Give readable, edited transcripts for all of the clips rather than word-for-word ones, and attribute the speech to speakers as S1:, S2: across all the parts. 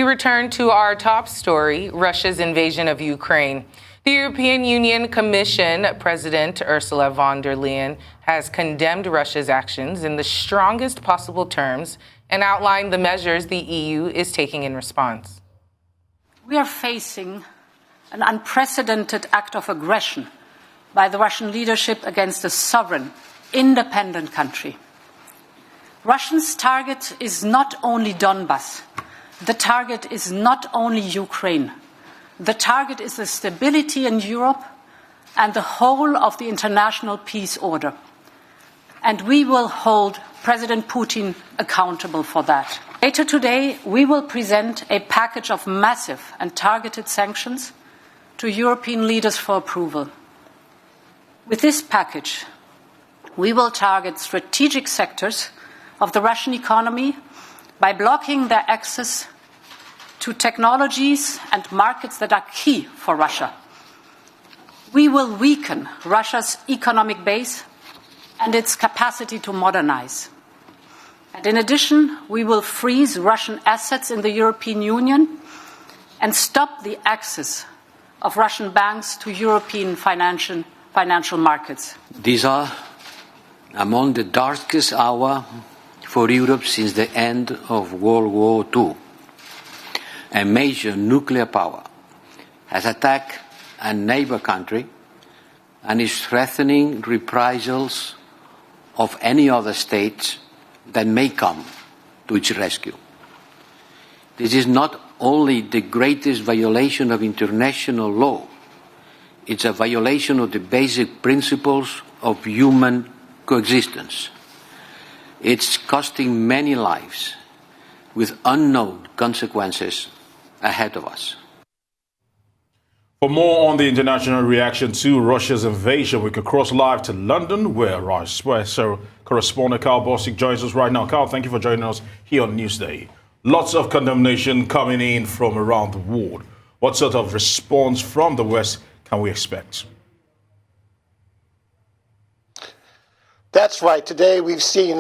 S1: return to our top story, Russia's invasion of Ukraine. The European Union Commission President Ursula von der Leyen has condemned Russia's actions in the strongest possible terms and outlined the measures the EU is taking in response.
S2: We are facing an unprecedented act of aggression by the Russian leadership against a sovereign, independent country. Russia's target is not only Donbas. The target is not only Ukraine. The target is the stability in Europe and the whole of the international peace order. And we will hold President Putin accountable for that. Later today, we will present a package of massive and targeted sanctions to European leaders for approval. With this package, we will target strategic sectors of the Russian economy by blocking their access to technologies and markets that are key for Russia. We will weaken Russia's economic base and its capacity to modernize. And in addition, we will freeze Russian assets in the European Union and stop the access of Russian banks to European financial markets.
S3: These are among the darkest hours for Europe since the end of World War II. A major nuclear power has attacked a neighbor country and is threatening reprisals of any other states that may come to its rescue. This is not only the greatest violation of international law, it's a violation of the basic principles of human coexistence. It's costing many lives with unknown consequences ahead of us.
S4: For more on the international reaction to Russia's invasion, we could cross live to London, where our special correspondent Karl Bostic joins us right now. Karl, thank you for joining us here on Newsday. Lots of condemnation coming in from around the world. What sort of response from the West can we expect?
S5: That's right. Today we've seen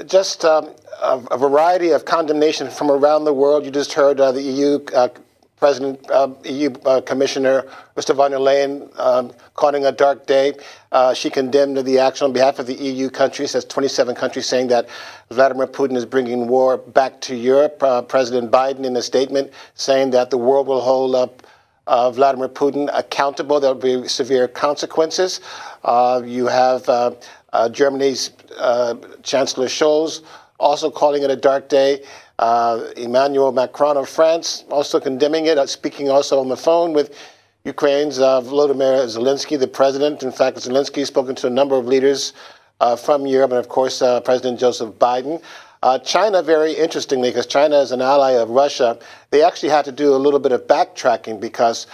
S5: just a variety of condemnation from around the world. You just heard the EU President, EU Commissioner Ursula von der Leyen calling a dark day. She condemned the action on behalf of the EU countries. That's 27 countries saying that Vladimir Putin is bringing war back to Europe. President Biden in a statement saying that the world will hold up Vladimir Putin accountable. There will be severe consequences. You have Germany's Chancellor Scholz also calling it a dark day. Emmanuel Macron of France also condemning it, speaking also on the phone with Ukraine's Volodymyr Zelensky, the president. In fact, Zelensky has spoken to a number of leaders from Europe, and of course, President Joseph Biden. China, very interestingly, because China is an ally of Russia, they actually had to do a little bit of backtracking because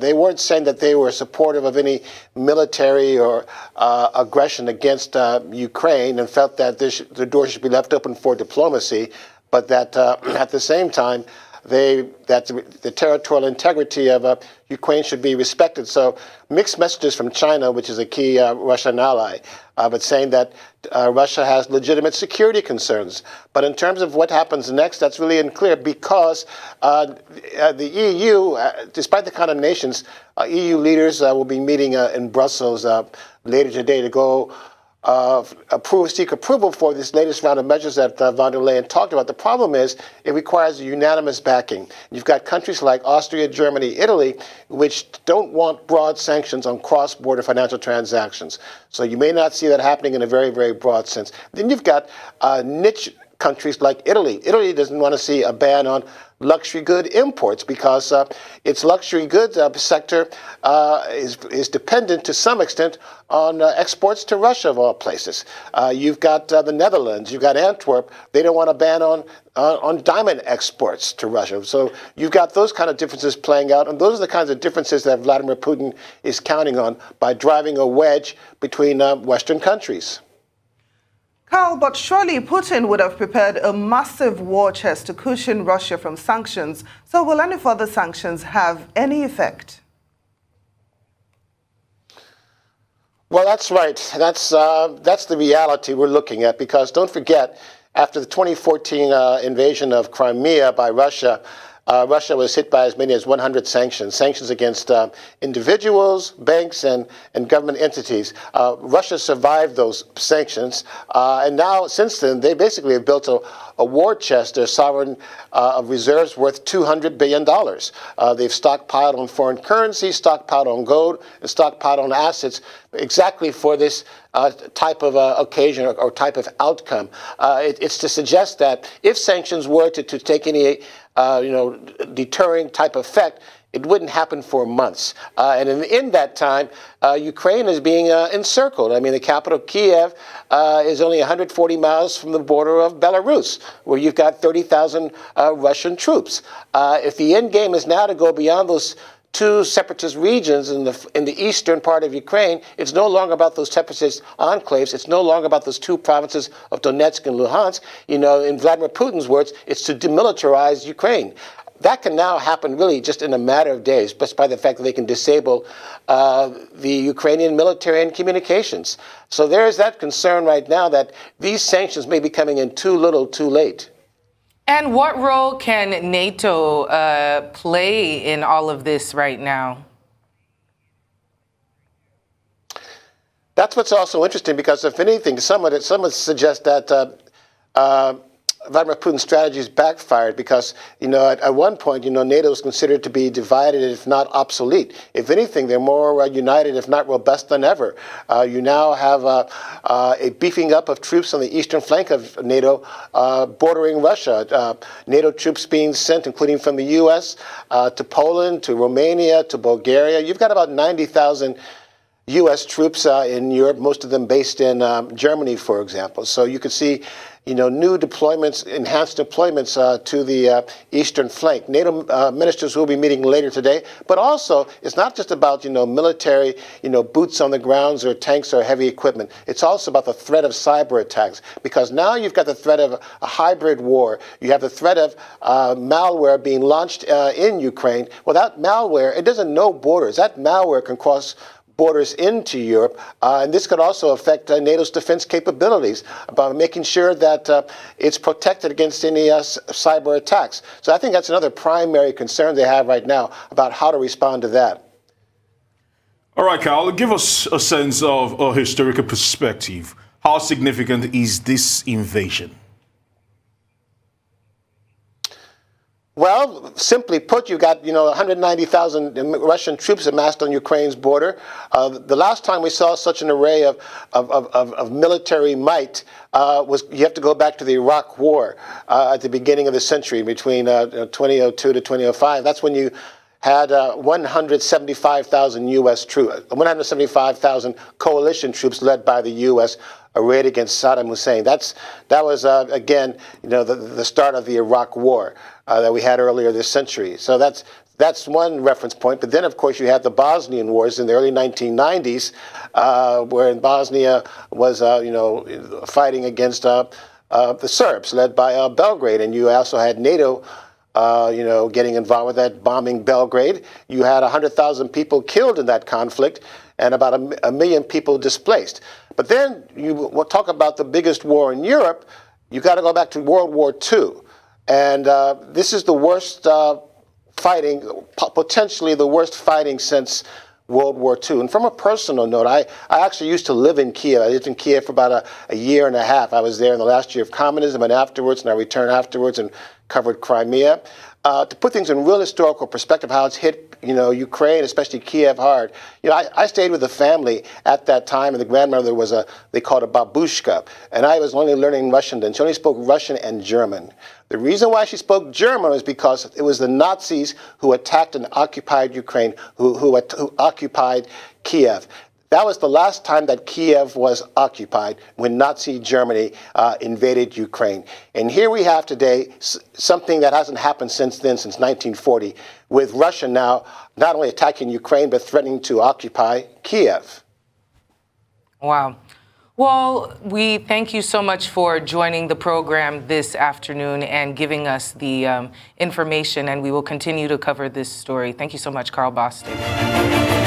S5: they weren't saying that they were supportive of any military or aggression against Ukraine and felt that the door should be left open for diplomacy, but that at the same time, that the territorial integrity of Ukraine should be respected. So mixed messages from China, which is a key Russian ally, but saying that Russia has legitimate security concerns. But in terms of what happens next, that's really unclear because the EU, despite the condemnations, EU leaders will be meeting in Brussels later today to go seek approval for this latest round of measures that von der Leyen talked about. The problem is it requires unanimous backing. You've got countries like Austria, Germany, Italy, which don't want broad sanctions on cross-border financial transactions. So you may not see that happening in a very, very broad sense. Then you've got niche countries like Italy. Italy doesn't want to see a ban on luxury good imports because its luxury goods sector is dependent to some extent on exports to Russia, of all places. You've got the Netherlands, you've got Antwerp. They don't want a ban on diamond exports to Russia. So you've got those kind of differences playing out, and those are the kinds of differences that Vladimir Putin is counting on by driving a wedge between Western countries.
S6: Karl, but surely Putin would have prepared a massive war chest to cushion Russia from sanctions. So will any further sanctions have any effect?
S5: Well, that's right. That's the reality we're looking at, because don't forget, after the 2014 invasion of Crimea by Russia, Russia was hit by as many as 100 sanctions against individuals, banks, and government entities. Russia survived those sanctions, and now, since then, they basically have built a war chest, their sovereign of reserves worth $200 billion. They've stockpiled on foreign currency, stockpiled on gold, and stockpiled on assets exactly for this type of occasion or type of outcome. It's to suggest that if sanctions were to take any deterring type effect, it wouldn't happen for months. And in that time, Ukraine is being encircled. I mean, the capital, Kiev, is only 140 miles from the border of Belarus, where you've got 30,000 Russian troops. If the end game is now to go beyond those two separatist regions in the eastern part of Ukraine, it's no longer about those separatist enclaves. It's no longer about those two provinces of Donetsk and Luhansk. In Vladimir Putin's words, it's to demilitarize Ukraine. That can now happen really just in a matter of days, just by the fact that they can disable the Ukrainian military and communications. So there is that concern right now that these sanctions may be coming in too little, too late.
S1: And what role can NATO play in all of this right now?
S5: That's what's also interesting, because if anything, some would suggest that Vladimir Putin's strategies backfired, because, at one point, NATO was considered to be divided, if not obsolete. If anything, they're more united, if not robust than ever. You now have a beefing up of troops on the eastern flank of NATO, bordering Russia. NATO troops being sent, including from the U.S., to Poland, to Romania, to Bulgaria. You've got about 90,000 U.S. troops in Europe, most of them based in Germany, for example. So you could see, new deployments, enhanced deployments to the eastern flank. NATO ministers will be meeting later today. But also, it's not just about, military, boots on the grounds or tanks or heavy equipment. It's also about the threat of cyber attacks, because now you've got the threat of a hybrid war. You have the threat of malware being launched in Ukraine. Well, that malware, it doesn't know borders. That malware can cross borders into Europe, and this could also affect NATO's defense capabilities, about making sure that it's protected against any cyber attacks. So I think that's another primary concern they have right now about how to respond to that.
S4: All right, Karl, give us a sense of a historical perspective. How significant is this invasion?
S5: Well, simply put, you got 190,000 Russian troops amassed on Ukraine's border. The last time we saw such an array of military might was, you have to go back to the Iraq War at the beginning of the century, between 2002 to 2005. That's when you had 175,000 U.S. troops, 175,000 coalition troops led by the U.S. arrayed against Saddam Hussein. That was again, the start of the Iraq War that we had earlier this century. So that's one reference point. But then, of course, you had the Bosnian Wars in the early 1990s, where Bosnia was, fighting against the Serbs, led by Belgrade, and you also had NATO. Getting involved with that, bombing Belgrade. You had 100,000 people killed in that conflict and about a million people displaced. But then you talk about the biggest war in Europe, you got to go back to World War II. And this is the worst fighting, potentially the worst fighting since World War II. And from a personal note, I actually used to live in Kiev. I lived in Kiev for about a year and a half. I was there in the last year of communism and afterwards, and I returned afterwards and covered Crimea. To put things in real historical perspective, how it's hit, Ukraine, especially Kiev, hard. I stayed with the family at that time, and the grandmother was they called a babushka, and I was only learning Russian then. She only spoke Russian and German. The reason why she spoke German was because it was the Nazis who attacked and occupied Ukraine, who occupied Kiev. That was the last time that Kiev was occupied, when Nazi Germany invaded Ukraine. And here we have today something that hasn't happened since then, since 1940, with Russia now not only attacking Ukraine, but threatening to occupy Kiev.
S1: Wow. Well, we thank you so much for joining the program this afternoon and giving us the information, and we will continue to cover this story. Thank you so much, Karl Bostic.